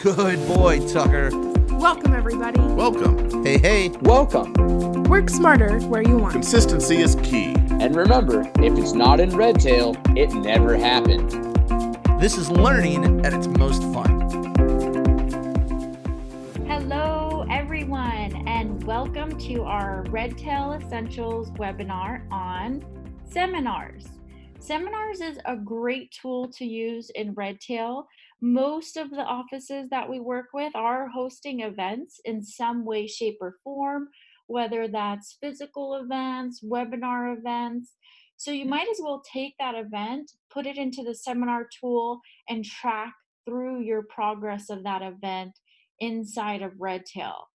Good boy, Tucker. Welcome, everybody. Welcome. Hey. Welcome. Work smarter where you want. Consistency is key. And remember, if it's not in Redtail, it never happened. This is learning at its most fun. Hello, everyone, and welcome to our Redtail Essentials webinar on seminars. Seminars is a great tool to use in Redtail. Most of the offices that we work with are hosting events in some way, shape, or form, whether that's physical events, webinar events. So you might as well take that event, put it into the seminar tool, and track through your progress of that event inside of Redtail.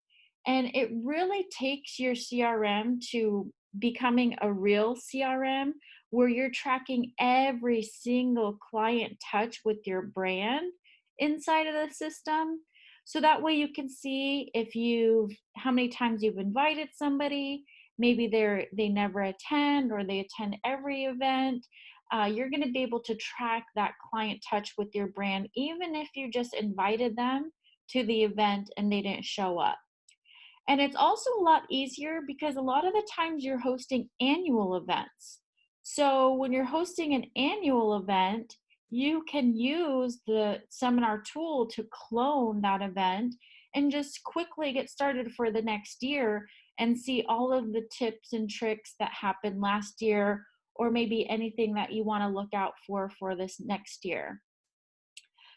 And it really takes your CRM to becoming a real CRM where you're tracking every single client touch with your brand inside of the system. So that way you can see how many times you've invited somebody, maybe they never attend or they attend every event. You're going to be able to track that client touch with your brand, even if you just invited them to the event and they didn't show up. And it's also a lot easier because a lot of the times you're hosting annual events. So when you're hosting an annual event, you can use the seminar tool to clone that event and just quickly get started for the next year and see all of the tips and tricks that happened last year, or maybe anything that you want to look out for this next year.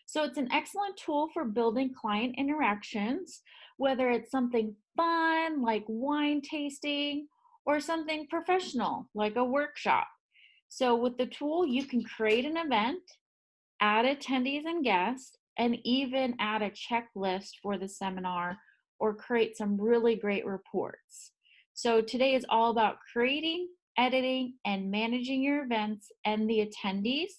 So it's an excellent tool for building client interactions, whether it's something fun like wine tasting or something professional like a workshop. So with the tool, you can create an event, add attendees and guests, and even add a checklist for the seminar or create some really great reports. So today is all about creating, editing, and managing your events and the attendees.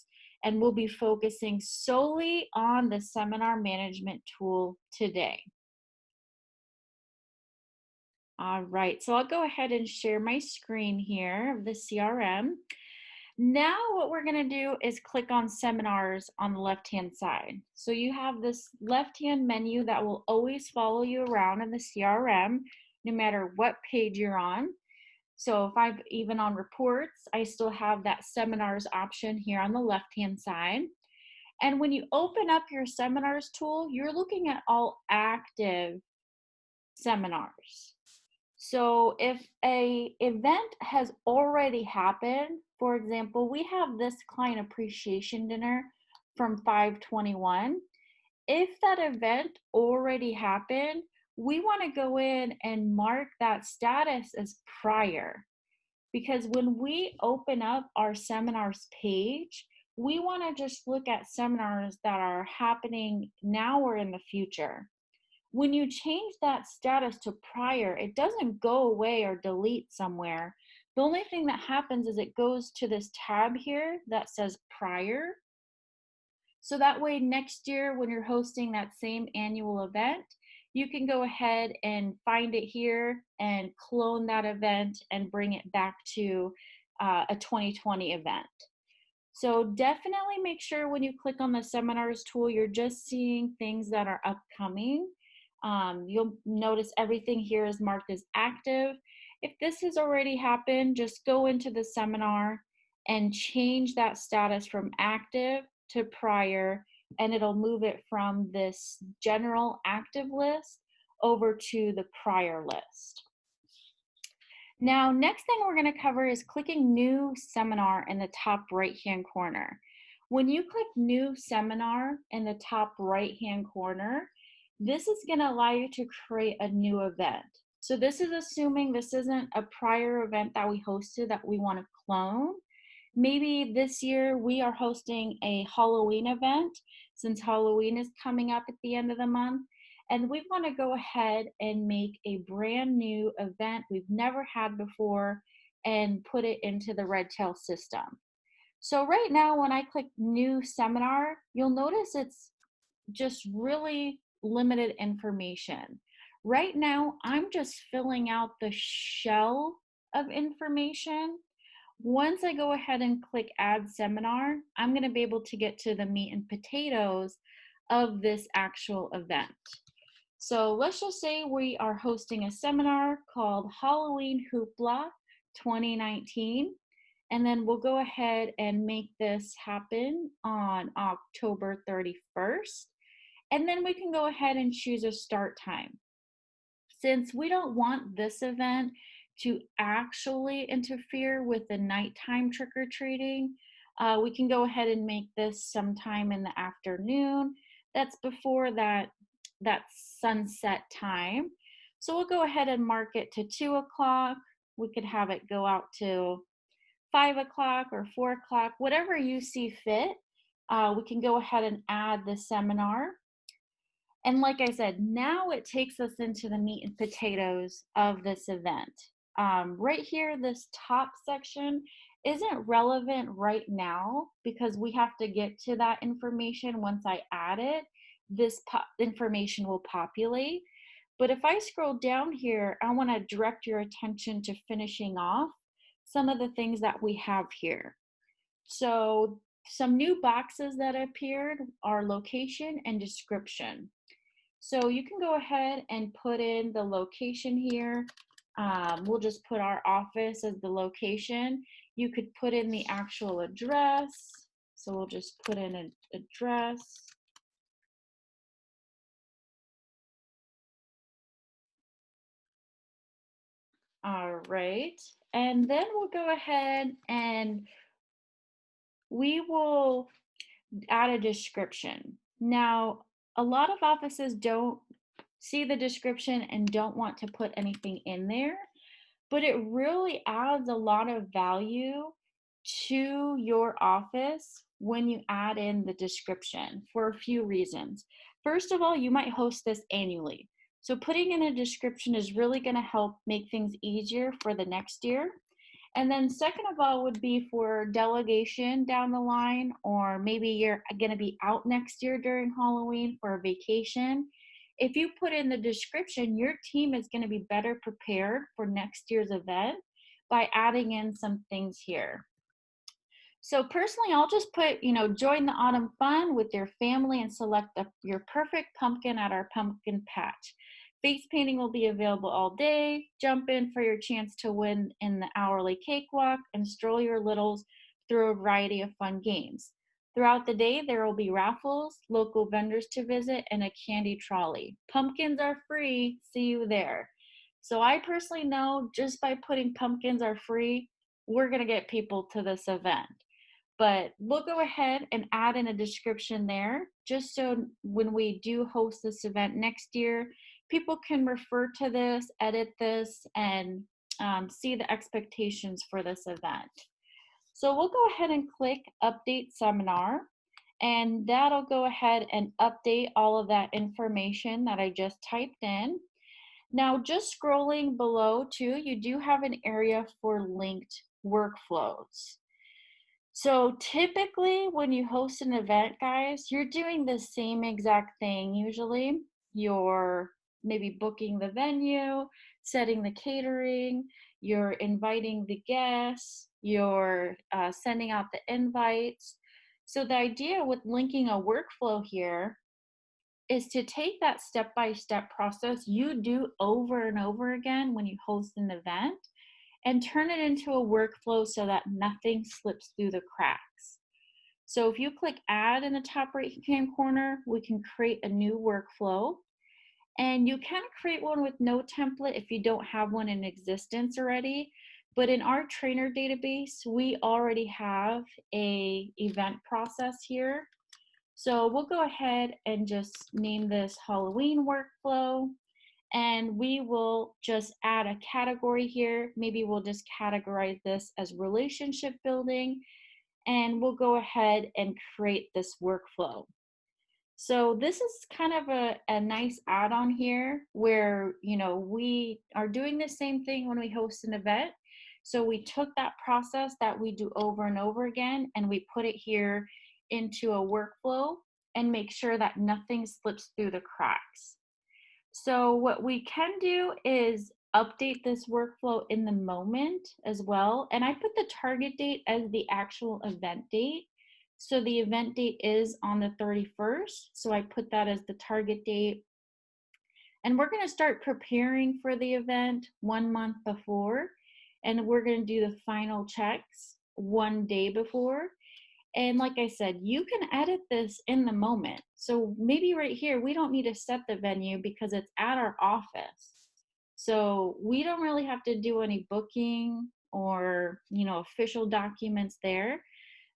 And we'll be focusing solely on the seminar management tool today. All right, so I'll go ahead and share my screen here of the CRM. Now what we're gonna do is click on seminars on the left-hand side. So you have this left-hand menu that will always follow you around in the CRM, no matter what page you're on. So if I'm even on reports, I still have that seminars option here on the left-hand side. And when you open up your seminars tool, you're looking at all active seminars. So if a event has already happened, for example, we have this client appreciation dinner from 5/21. If that event already happened, we want to go in and mark that status as prior, because when we open up our seminars page, we want to just look at seminars that are happening now or in the future. When you change that status to prior, it doesn't go away or delete somewhere. The only thing that happens is it goes to this tab here that says prior. So that way next year when you're hosting that same annual event, you can go ahead and find it here and clone that event and bring it back to a 2020 event. So definitely make sure when you click on the seminars tool, you're just seeing things that are upcoming. You'll notice everything here is marked as active. If this has already happened, just go into the seminar and change that status from active to prior, and it'll move it from this general active list over to the prior list. Now, next thing we're going to cover is clicking New Seminar in the top right-hand corner. When you click New Seminar in the top right-hand corner, this is going to allow you to create a new event. So this is assuming this isn't a prior event that we hosted that we want to clone. Maybe this year we are hosting a Halloween event, since Halloween is coming up at the end of the month, and we want to go ahead and make a brand new event we've never had before and put it into the Redtail system. So right now when I click New Seminar, you'll notice it's just really limited information. Right now, I'm just filling out the shell of information. Once I go ahead and click Add Seminar, I'm going to be able to get to the meat and potatoes of this actual event. So let's just say we are hosting a seminar called Halloween Hoopla 2019. And then we'll go ahead and make this happen on October 31st. And then we can go ahead and choose a start time. Since we don't want this event to actually interfere with the nighttime trick-or-treating, we can go ahead and make this sometime in the afternoon. That's before that sunset time. So we'll go ahead and mark it to 2 o'clock. We could have it go out to 5 o'clock or 4 o'clock, whatever you see fit. We can go ahead and add the seminar. And like I said, now it takes us into the meat and potatoes of this event. Right here, this top section isn't relevant right now because we have to get to that information. Once I add it, this information will populate. But if I scroll down here, I want to direct your attention to finishing off some of the things that we have here. So some new boxes that appeared are location and description. So you can go ahead and put in the location here. We'll just put our office as the location. You could put in the actual address. So we'll just put in an address. All right. And then we'll go ahead and we will add a description. Now, a lot of offices don't see the description and don't want to put anything in there, but it really adds a lot of value to your office when you add in the description for a few reasons. First of all, you might host this annually. So putting in a description is really going to help make things easier for the next year. And then second of all would be for delegation down the line, or maybe you're going to be out next year during Halloween for a vacation. If you put in the description, your team is going to be better prepared for next year's event by adding in some things here. So personally, I'll just put, join the autumn fun with your family and select your perfect pumpkin at our pumpkin patch. Face painting will be available all day. Jump in for your chance to win in the hourly cakewalk and stroll your littles through a variety of fun games. Throughout the day, there will be raffles, local vendors to visit, and a candy trolley. Pumpkins are free. See you there. So I personally know just by putting pumpkins are free, we're going to get people to this event. But we'll go ahead and add in a description there, just so when we do host this event next year, people can refer to this, edit this, and see the expectations for this event. So we'll go ahead and click Update Seminar, and that'll go ahead and update all of that information that I just typed in. Now, just scrolling below too, you do have an area for linked workflows. So typically when you host an event, guys, you're doing the same exact thing usually. You're maybe booking the venue, setting the catering, you're inviting the guests, you're sending out the invites. So the idea with linking a workflow here is to take that step-by-step process you do over and over again when you host an event and turn it into a workflow so that nothing slips through the cracks. So if you click add in the top right-hand corner, we can create a new workflow. And you can create one with no template if you don't have one in existence already. But in our trainer database, we already have a event process here. So we'll go ahead and just name this Halloween workflow. And we will just add a category here. Maybe we'll just categorize this as relationship building, and we'll go ahead and create this workflow. So this is kind of a nice add-on here where, we are doing the same thing when we host an event. So we took that process that we do over and over again, and we put it here into a workflow and make sure that nothing slips through the cracks. So what we can do is update this workflow in the moment as well. And I put the target date as the actual event date So the event date is on the 31st. So I put that as the target date. And we're going to start preparing for the event 1 month before. And we're going to do the final checks 1 day before. And like I said, you can edit this in the moment. So maybe right here, we don't need to set the venue because it's at our office. So we don't really have to do any booking or, official documents there.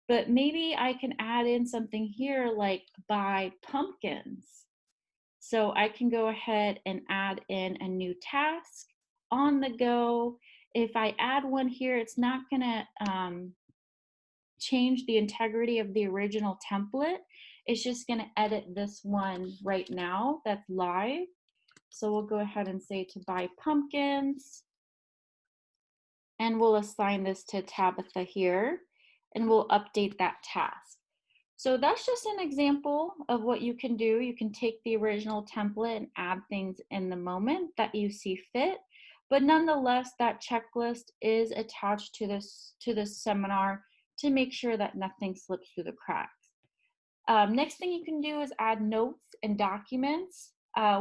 But maybe I can add in something here like buy pumpkins. So I can go ahead and add in a new task on the go. If I add one here, it's not going to change the integrity of the original template. It's just going to edit this one right now that's live. So we'll go ahead and say to buy pumpkins. And we'll assign this to Tabitha here. And we'll update that task. So that's just an example of what you can do. You can take the original template and add things in the moment that you see fit. But nonetheless, that checklist is attached to this seminar to make sure that nothing slips through the cracks. Next thing you can do is add notes and documents.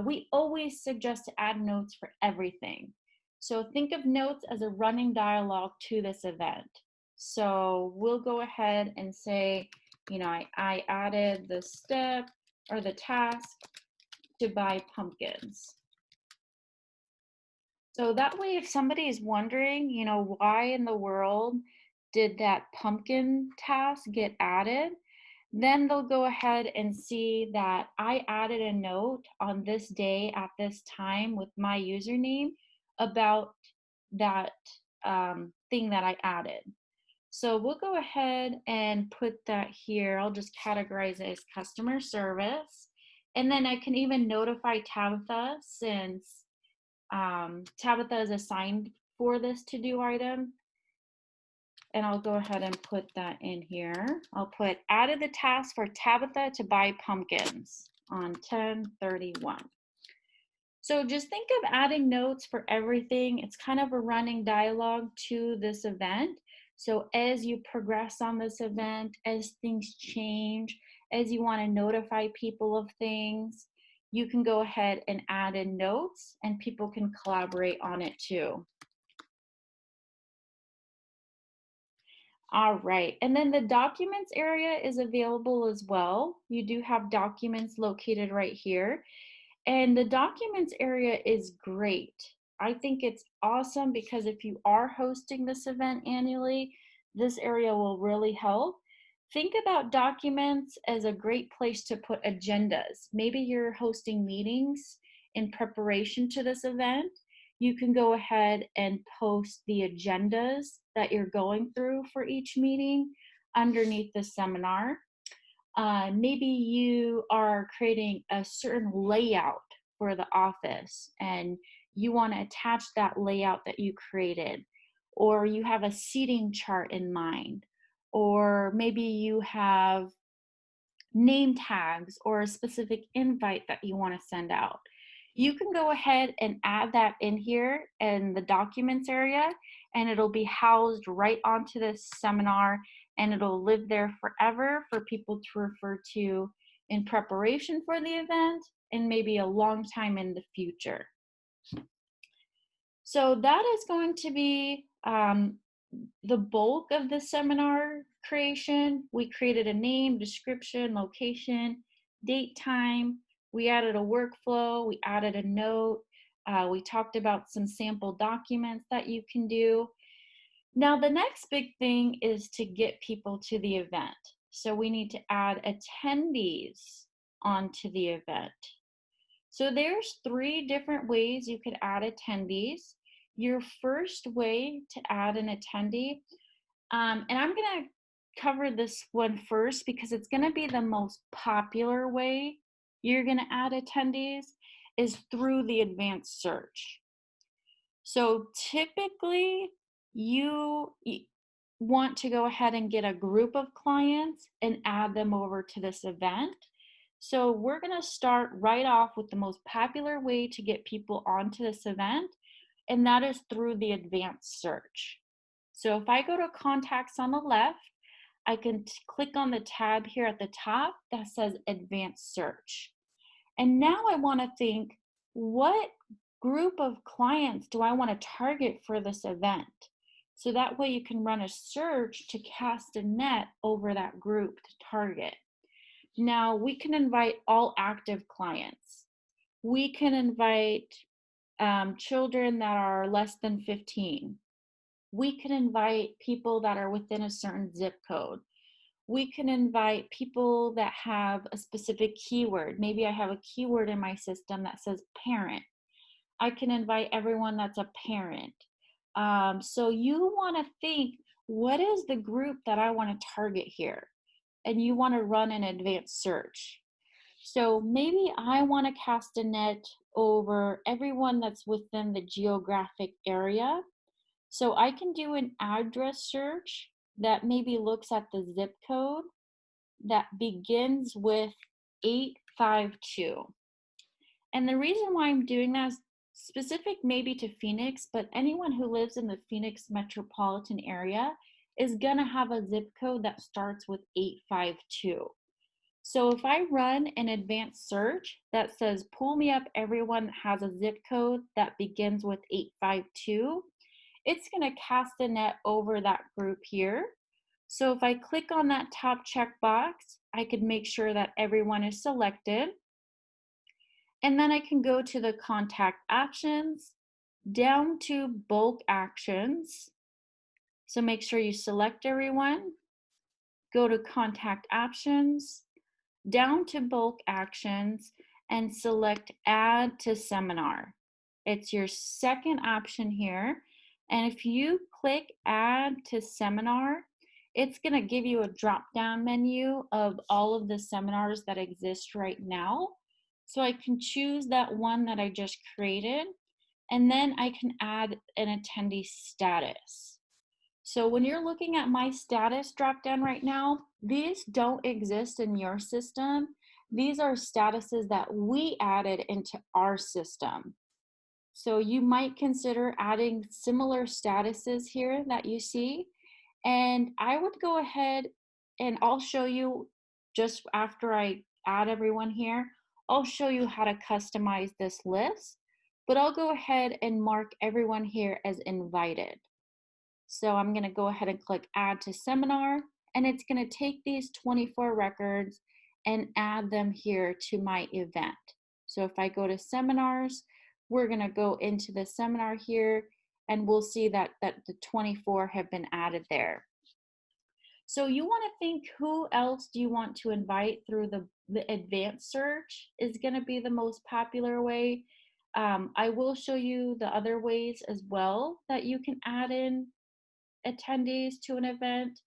We always suggest to add notes for everything. So think of notes as a running dialogue to this event. So we'll go ahead and say, I added the step or the task to buy pumpkins. So that way, if somebody is wondering, why in the world did that pumpkin task get added, then they'll go ahead and see that I added a note on this day at this time with my username about that thing that I added. So we'll go ahead and put that here. I'll just categorize it as customer service. And then I can even notify Tabitha since Tabitha is assigned for this to-do item. And I'll go ahead and put that in here. I'll put added the task for Tabitha to buy pumpkins on 10/31. So just think of adding notes for everything. It's kind of a running dialogue to this event. So as you progress on this event, as things change, as you want to notify people of things, you can go ahead and add in notes and people can collaborate on it too. All right, and then the documents area is available as well. You do have documents located right here. And the documents area is great. I think it's awesome because if you are hosting this event annually, this area will really help. Think about documents as a great place to put agendas. Maybe you're hosting meetings in preparation to this event. You can go ahead and post the agendas that you're going through for each meeting underneath the seminar. Maybe you are creating a certain layout for the office and you want to attach that layout that you created, or you have a seating chart in mind, or maybe you have name tags or a specific invite that you want to send out. You can go ahead and add that in here in the documents area, and it'll be housed right onto this seminar, and it'll live there forever for people to refer to in preparation for the event and maybe a long time in the future. So that is going to be the bulk of the seminar creation. We created a name, description, location, date, time. We added a workflow, we added a note. We talked about some sample documents that you can do. Now, the next big thing is to get people to the event. So we need to add attendees onto the event. So there's 3 different ways you could add attendees. Your first way to add an attendee, and I'm going to cover this one first because it's going to be the most popular way you're going to add attendees, is through the advanced search. So typically you want to go ahead and get a group of clients and add them over to this event. So we're going to start right off with the most popular way to get people onto this event, and that is through the advanced search. So if I go to contacts on the left, I can click on the tab here at the top that says Advanced Search. And now I want to think, what group of clients do I want to target for this event? So that way you can run a search to cast a net over that group to target. Now we can invite all active clients. We can invite children that are less than 15. We can invite people that are within a certain zip code. We can invite people that have a specific keyword. Maybe I have a keyword in my system that says parent. I can invite everyone that's a parent. So you want to think, what is the group that I want to target here? And you want to run an advanced search. So maybe I want to cast a net over everyone that's within the geographic area. So I can do an address search that maybe looks at the zip code that begins with 852. And the reason why I'm doing that is specific maybe to Phoenix, but anyone who lives in the Phoenix metropolitan area is gonna have a zip code that starts with 852. So if I run an advanced search that says, pull me up everyone that has a zip code that begins with 852, it's gonna cast a net over that group here. So if I click on that top checkbox, I could make sure that everyone is selected. And then I can go to the contact actions, down to bulk actions. So make sure you select everyone, go to contact actions, down to bulk actions, and select add to seminar. It's your second option here. And if you click add to seminar, it's going to give you a drop down menu of all of the seminars that exist right now. So I can choose that one that I just created, and then I can add an attendee status. So when you're looking at my status drop down right now, these don't exist in your system. These are statuses that we added into our system. So you might consider adding similar statuses here that you see. And I would go ahead and I'll show you just after I add everyone here, I'll show you how to customize this list, but I'll go ahead and mark everyone here as invited. So I'm going to go ahead and click add to seminar, and it's going to take these 24 records and add them here to my event. So if I go to seminars, we're going to go into the seminar here, and we'll see that the 24 have been added there. So you want to think, who else do you want to invite through the advanced search is going to be the most popular way. I will show you the other ways as well that you can add in attendees to an event,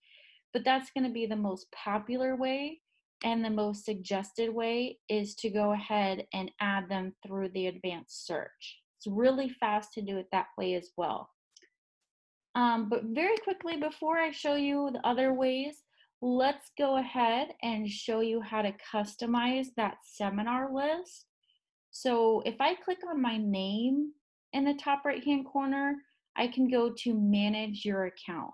but that's going to be the most popular way, and the most suggested way is to go ahead and add them through the advanced search. It's really fast to do it that way as well. But very quickly, before I show you the other ways, let's go ahead and show you how to customize that seminar list. So if I click on my name in the top right hand corner, I can go to manage your account.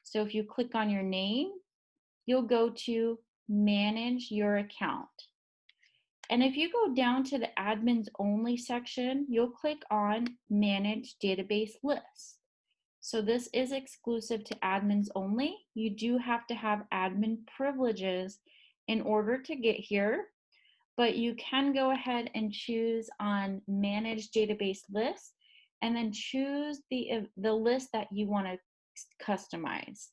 So if you click on your name, you'll go to manage your account. And if you go down to the admins only section, you'll click on manage database list. So this is exclusive to admins only. You do have to have admin privileges in order to get here, but you can go ahead and choose on manage database list and then choose the list that you want to customize.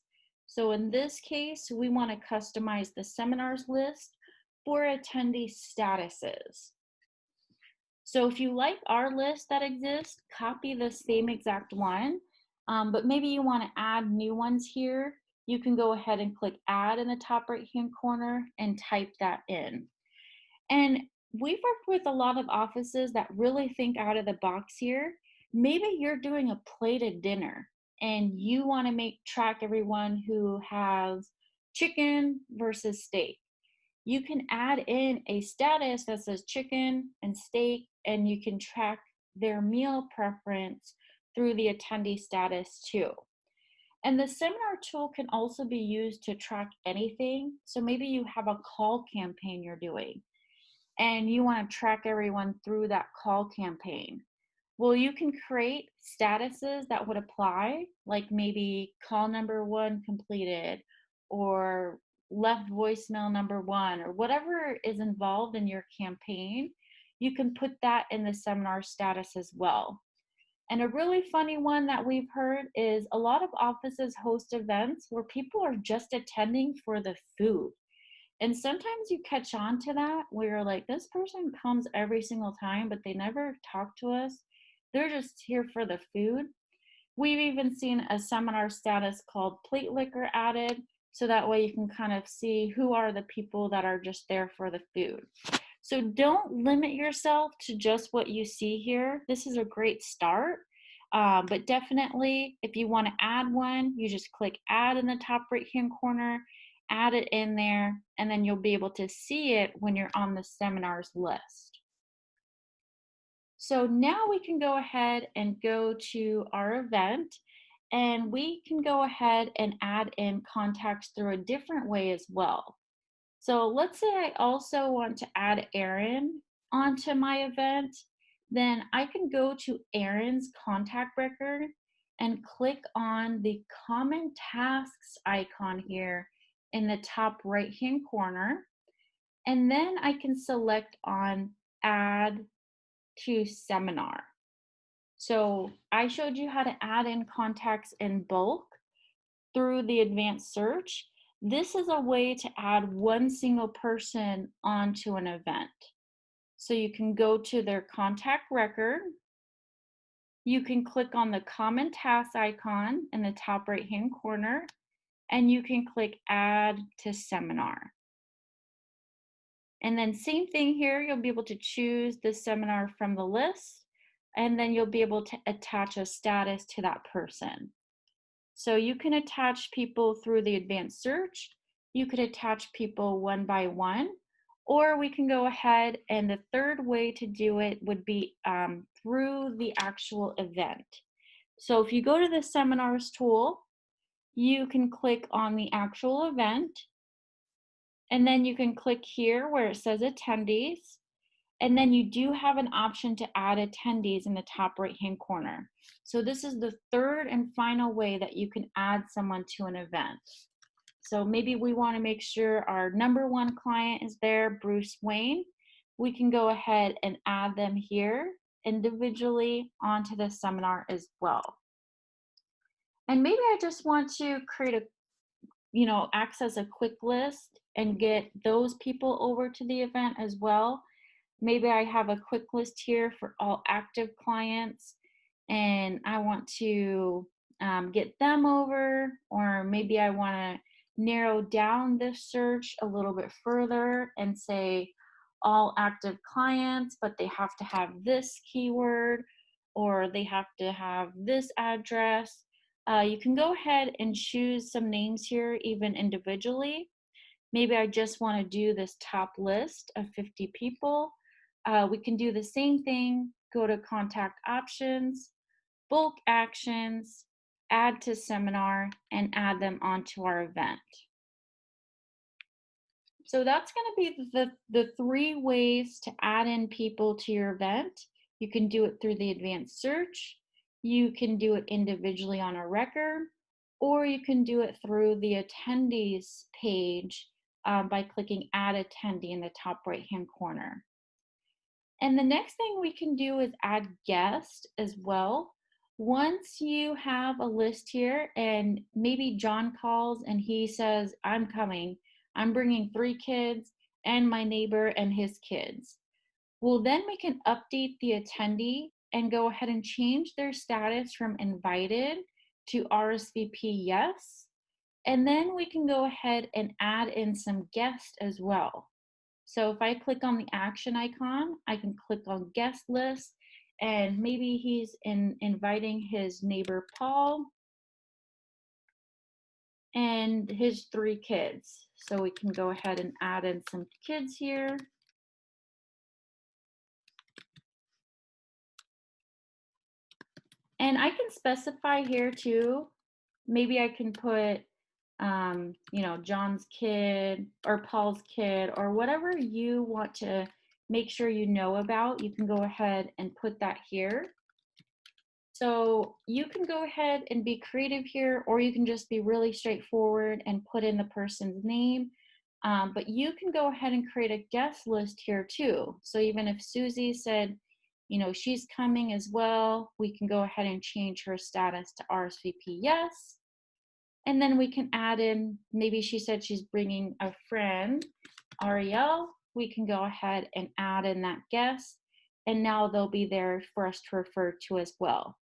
So in this case, we want to customize the seminars list for attendee statuses. So if you like our list that exists, copy the same exact one, but maybe you want to add new ones here. You can go ahead and click add in the top right hand corner and type that in. And we've worked with a lot of offices that really think out of the box here. Maybe you're doing a plated dinner and you want to track everyone who has chicken versus steak. You can add in a status that says chicken and steak, and you can track their meal preference through the attendee status too. And the seminar tool can also be used to track anything. So maybe you have a call campaign you're doing and you want to track everyone through that call campaign. Well, you can create statuses that would apply, like maybe call number 1 completed or left voicemail number 1 or whatever is involved in your campaign. You can put that in the seminar status as well. And a really funny one that we've heard is a lot of offices host events where people are just attending for the food. And sometimes you catch on to that where you're like, this person comes every single time, but they never talk to us. They're just here for the food. We've even seen a seminar status called plate liquor added. So that way you can kind of see who are the people that are just there for the food. So don't limit yourself to just what you see here. This is a great start. But definitely, if you want to add one, you just click add in the top right-hand corner, add it in there, and then you'll be able to see it when you're on the seminars list. So now we can go ahead and go to our event, and we can go ahead and add in contacts through a different way as well. So let's say I also want to add Aaron onto my event, then I can go to Aaron's contact record and click on the common tasks icon here in the top right-hand corner. And then I can select on add to seminar. So I showed you how to add in contacts in bulk through the advanced search. This is a way to add one single person onto an event. So you can go to their contact record. You can click on the common task icon in the top right-hand corner, and you can click add to seminar. And then same thing here, you'll be able to choose the seminar from the list, and then you'll be able to attach a status to that person. So you can attach people through the advanced search. You could attach people one by one, or we can go ahead and the third way to do it would be through the actual event. So if you go to the seminars tool, you can click on the actual event, and then you can click here where it says attendees. And then you do have an option to add attendees in the top right-hand corner. So this is the third and final way that you can add someone to an event. So maybe we want to make sure our number 1 client is there, Bruce Wayne. We can go ahead and add them here individually onto the seminar as well. And maybe I just want to create access a quick list and get those people over to the event as well. Maybe I have a quick list here for all active clients and I want to get them over, or maybe I want to narrow down this search a little bit further and say all active clients, but they have to have this keyword or they have to have this address. You can go ahead and choose some names here even individually. Maybe I just want to do this top list of 50 people. We can do the same thing, go to contact options, bulk actions, add to seminar, and add them onto our event. So that's going to be the 3 ways to add in people to your event. You can do it through the advanced search, you can do it individually on a record, or you can do it through the attendees page by clicking add attendee in the top right-hand corner. And the next thing we can do is add guests as well. Once you have a list here and maybe John calls and he says, I'm coming, I'm bringing 3 kids and my neighbor and his kids. Well, then we can update the attendee and go ahead and change their status from invited to RSVP yes. And then we can go ahead and add in some guests as well. So if I click on the action icon, I can click on guest list, and maybe he's inviting his neighbor Paul and his 3 kids. So we can go ahead and add in some kids here. And I can specify here too maybe I can put, you know, John's kid or Paul's kid or whatever you want to make sure you know about. You can go ahead and put that here. So you can go ahead and be creative here, or you can just be really straightforward and put in the person's name. But you can go ahead and create a guest list here too. So even if Susie said, you know, she's coming as well, we can go ahead and change her status to RSVP yes. And then we can add in, maybe she said she's bringing a friend, Ariel. We can go ahead and add in that guest. And now they'll be there for us to refer to as well.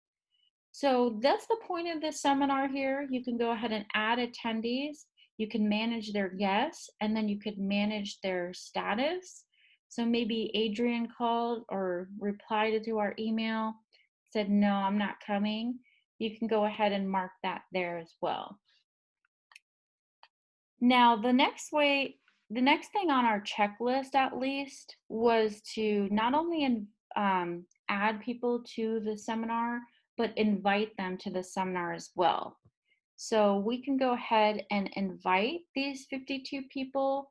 So that's the point of this seminar here. You can go ahead and add attendees. You can manage their guests, and then you could manage their status. So maybe Adrian called or replied to our email, said, no, I'm not coming. You can go ahead and mark that there as well. Now, the next thing on our checklist at least was to not only add people to the seminar, but invite them to the seminar as well. So we can go ahead and invite these 52 people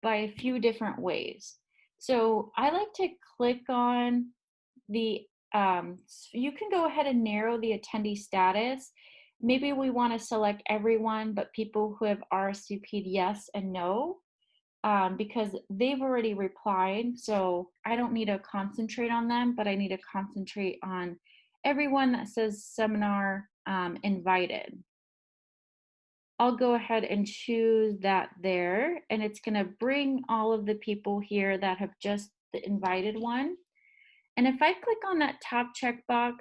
by a few different ways. So I like to click on the, you can go ahead and narrow the attendee status. Maybe we want to select everyone, but people who have RSVP'd yes and no, because they've already replied. So I don't need to concentrate on them, but I need to concentrate on everyone that says seminar invited. I'll go ahead and choose that there, and it's going to bring all of the people here that have just the invited one. And if I click on that top checkbox,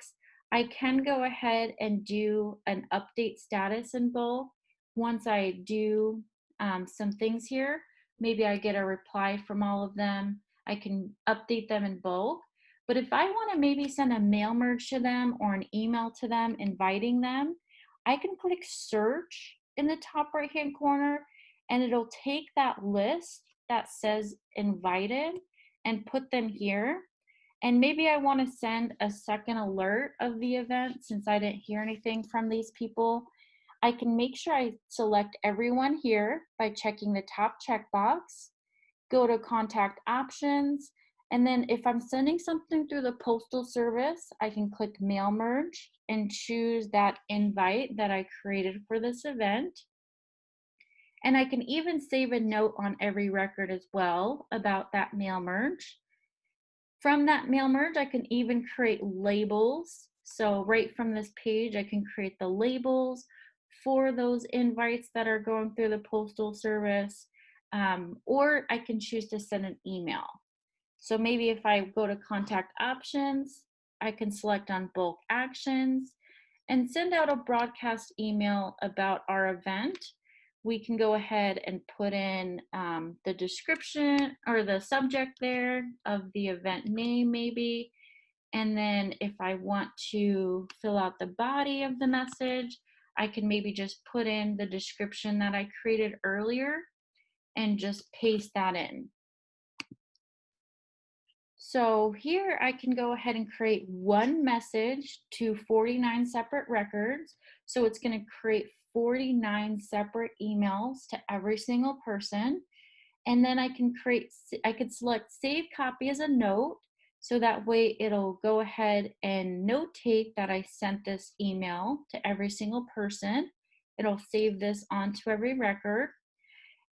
I can go ahead and do an update status in bulk. Once I do some things here, maybe I get a reply from all of them. I can update them in bulk. But if I want to maybe send a mail merge to them or an email to them inviting them, I can click search in the top right hand corner, and it'll take that list that says invited and put them here. And maybe I want to send a second alert of the event since I didn't hear anything from these people. I can make sure I select everyone here by checking the top checkbox, go to contact options, and then if I'm sending something through the postal service, I can click mail merge and choose that invite that I created for this event. And I can even save a note on every record as well about that mail merge. From that mail merge, I can even create labels. So right from this page, I can create the labels for those invites that are going through the postal service, or I can choose to send an email. So maybe if I go to contact options, I can select on bulk actions and send out a broadcast email about our event. We can go ahead and put in the description or the subject there of the event name maybe. And then if I want to fill out the body of the message, I can maybe just put in the description that I created earlier and just paste that in. So here I can go ahead and create one message to 49 separate records. So it's going to create 49 separate emails to every single person. And then I could select save copy as a note. So that way it'll go ahead and notate that I sent this email to every single person. It'll save this onto every record.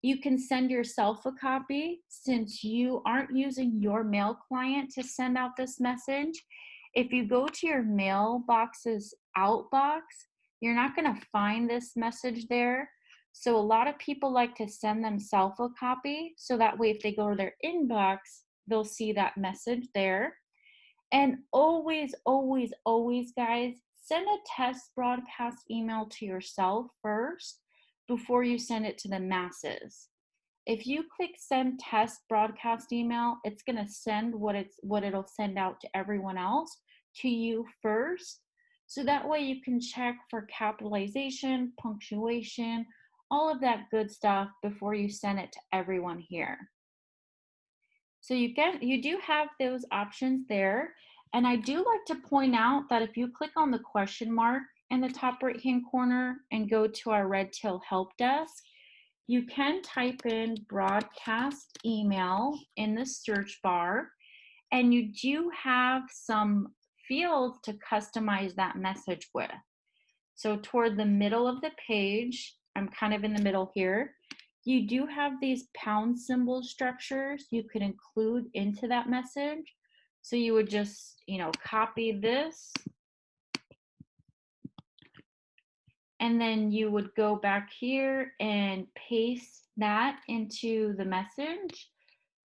You can send yourself a copy since you aren't using your mail client to send out this message. If you go to your mailbox's outbox, you're not going to find this message there. So a lot of people like to send themselves a copy so that way if they go to their inbox, they'll see that message there. And always, always, always, guys, send a test broadcast email to yourself first before you send it to the masses. If you click send test broadcast email, it's going to send what it'll send out to everyone else to you first. So that way you can check for capitalization, punctuation, all of that good stuff before you send it to everyone here. So you do have those options there. And I do like to point out that if you click on the question mark in the top right-hand corner and go to our Redtail help desk, you can type in broadcast email in the search bar, and you do have some fields to customize that message with. So toward the middle of the page, I'm kind of in the middle here, you do have these pound symbol structures you could include into that message. So you would just, copy this, and then you would go back here and paste that into the message.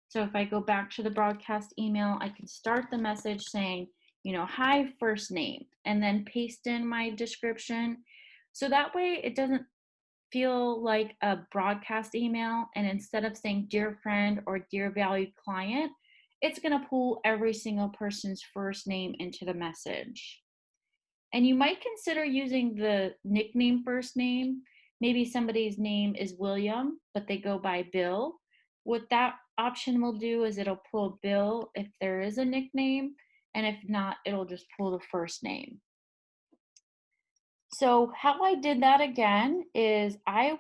So if I go back to the broadcast email, I can start the message saying, hi, first name, and then paste in my description. So that way it doesn't feel like a broadcast email. And instead of saying dear friend or dear valued client, it's going to pull every single person's first name into the message. And you might consider using the nickname first name. Maybe somebody's name is William, but they go by Bill. What that option will do is it'll pull Bill if there is a nickname, and if not, it'll just pull the first name. So how I did that again is I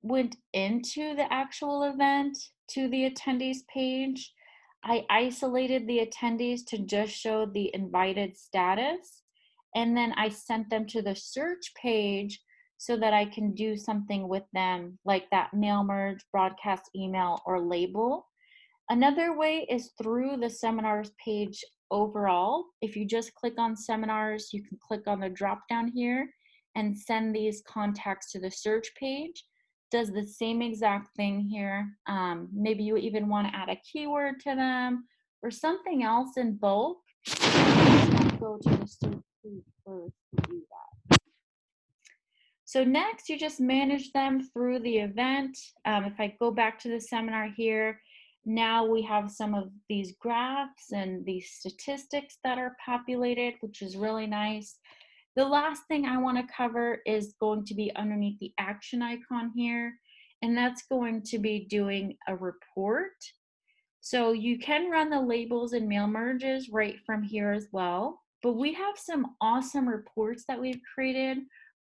went into the actual event to the attendees page. I isolated the attendees to just show the invited status. And then I sent them to the search page so that I can do something with them like that mail merge, broadcast email, or label. Another way is through the seminars page overall. If you just click on seminars, you can click on the drop down here and send these contacts to the search page. Does the same exact thing here. Maybe you even want to add a keyword to them or something else in bulk. Go to the search page first to do that. So next, you just manage them through the event. If I go back to the seminar here, now we have some of these graphs and these statistics that are populated, which is really nice. The last thing I want to cover is going to be underneath the action icon here, and that's going to be doing a report. So you can run the labels and mail merges right from here as well, but we have some awesome reports that we've created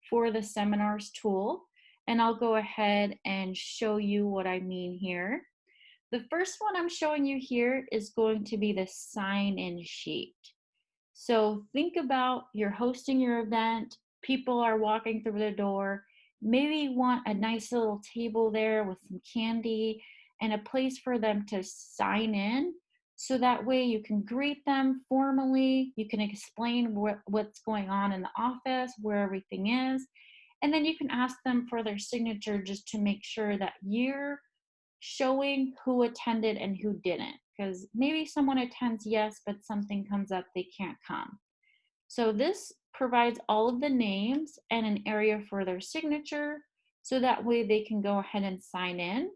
for the seminars tool, and I'll go ahead and show you what I mean here. The first one I'm showing you here is going to be the sign-in sheet. So think about you're hosting your event, people are walking through the door, maybe you want a nice little table there with some candy and a place for them to sign in. So that way you can greet them formally, you can explain what's going on in the office, where everything is, and then you can ask them for their signature just to make sure that you're showing who attended and who didn't, because maybe someone attends yes, but something comes up they can't come. So this provides all of the names and an area for their signature, so that way they can go ahead and sign in.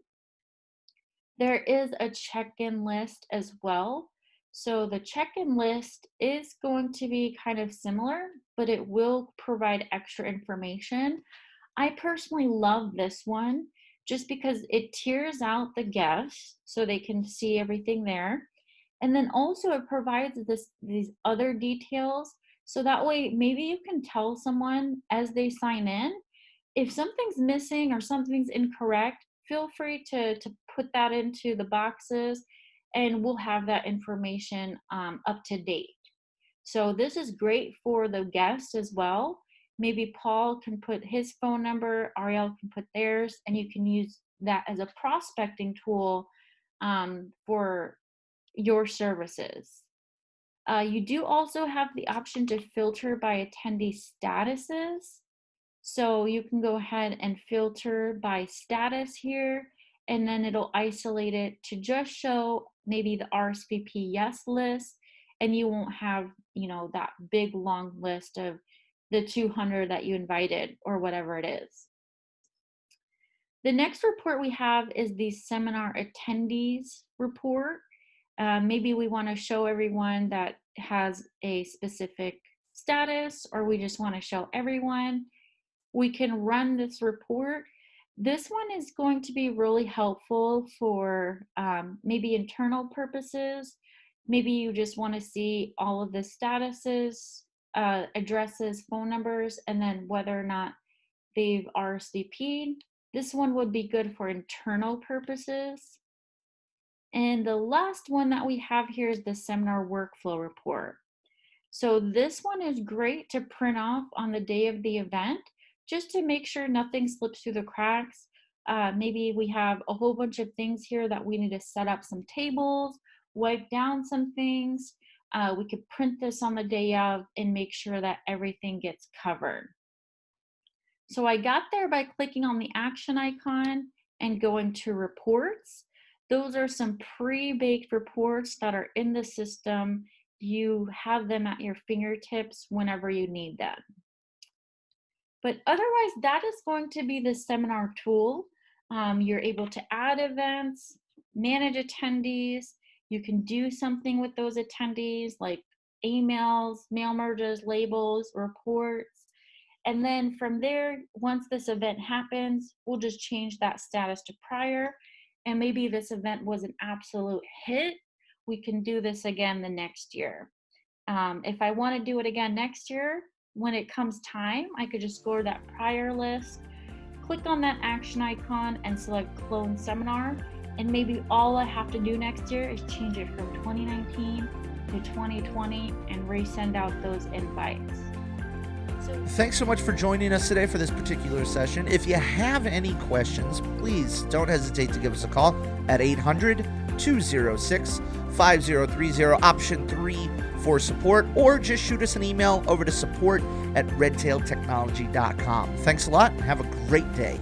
There is a check-in list as well. So the check-in list is going to be kind of similar, but it will provide extra information. I personally love this one just because it tiers out the guests so they can see everything there. And then also it provides these other details. So that way, maybe you can tell someone as they sign in, if something's missing or something's incorrect, feel free to put that into the boxes and we'll have that information up to date. So this is great for the guests as well. Maybe Paul can put his phone number, Ariel can put theirs, and you can use that as a prospecting tool for your services. You do also have the option to filter by attendee statuses. So you can go ahead and filter by status here, and then it'll isolate it to just show maybe the RSVP yes list, and you won't have, that big long list of the 200 that you invited or whatever it is. The next report we have is the seminar attendees report. Maybe we want to show everyone that has a specific status, or we just want to show everyone. We can run this report. This one is going to be really helpful for maybe internal purposes. Maybe you just want to see all of the statuses addresses, phone numbers, and then whether or not they've RSVP'd. This one would be good for internal purposes. And the last one that we have here is the seminar workflow report. So this one is great to print off on the day of the event, just to make sure nothing slips through the cracks. Maybe we have a whole bunch of things here that we need to set up some tables, wipe down some things. We could print this on the day of and make sure that everything gets covered. So I got there by clicking on the action icon and going to reports. Those are some pre-baked reports that are in the system. You have them at your fingertips whenever you need them. But otherwise, that is going to be the seminar tool. You're able to add events, manage attendees. You can do something with those attendees like emails, mail merges, labels, reports. And then from there, once this event happens, we'll just change that status to prior. And maybe this event was an absolute hit. We can do this again the next year. If I want to do it again next year, when it comes time, I could just go to that prior list, click on that action icon and select clone seminar. And maybe all I have to do next year is change it from 2019 to 2020 and resend out those invites. Thanks so much for joining us today for this particular session. If you have any questions, please don't hesitate to give us a call at 800-206-5030, option 3 for support, or just shoot us an email over to support@redtailtechnology.com. Thanks a lot and have a great day.